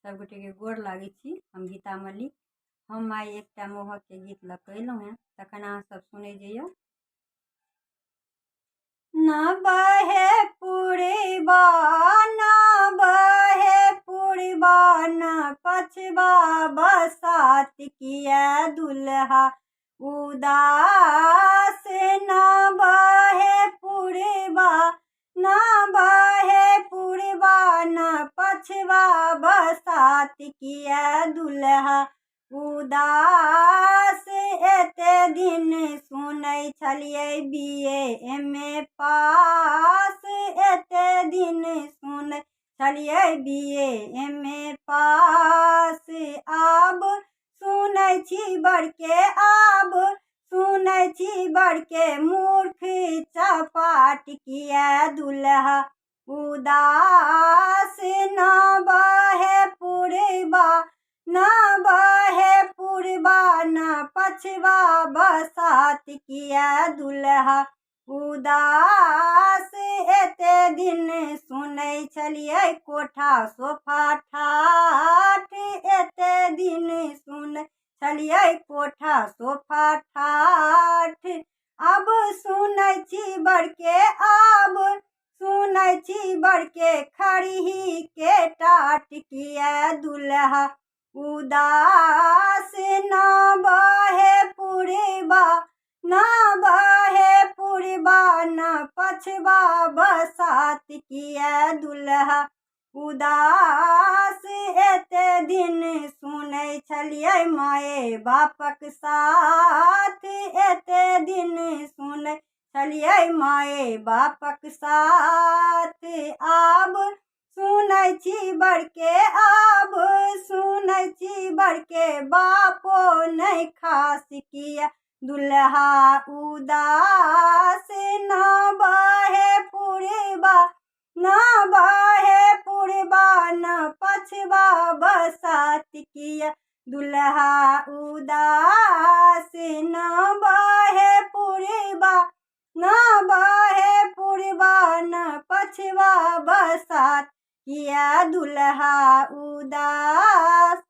सब गोटे के गोर लागै छी। हम गीता मल्लिक। हम आइ एकटा मोहक के गीत लऽ कऽ अयलहुँ हेँ, तखन अहाँ सब सुनै जइयौ। ना बहे पुरबा ना बहे पुरबा ना पछबा बसात किया दुल्हा उदास। ना बहे पुरबा ना बहे पुरबा ना पछबा बसात किया दुल्हा उदास। एते दिन सुनै छलियै BA MA पास, एते दिन सुनै छलियै BA MA पास। आब सुनै छी बड़के आब सुनै छी बड़के मूर्ख चपाट किया दुल्हा उदास। ना बहे पुरबा ना बहे पुरबा ना पछबा बसात किया दुल्हा उदास। एते दिन सुनै छलियै कोठा सोफा ठाठ, एते दिन सुनै छलियै कोठा सोफा ठाठ। अब सुनै छी बड़के आब सुनै छी बड़के खड़ही के टाट किया दुल्हा उदास। ना बहे पुरबा ना बहे पुरबा ना पछबा बसात किया दुल्हा उदास। एते दिन सुनै छलियै माए बापक साथ, एते दिन सुनै छलियै माए बापक साथ। आब सुनै छी बड़के आब सुनै छी बड़के बापो नहीं खास किया दुल्हा उदास। ना बहे पुरबा ना बहे पुरबा ना पछबा बसात किया दुल्हा उदास। ना बहे पुरबा ना बहे पुरबा ना पछबा बसात किया दुल्हा उदास।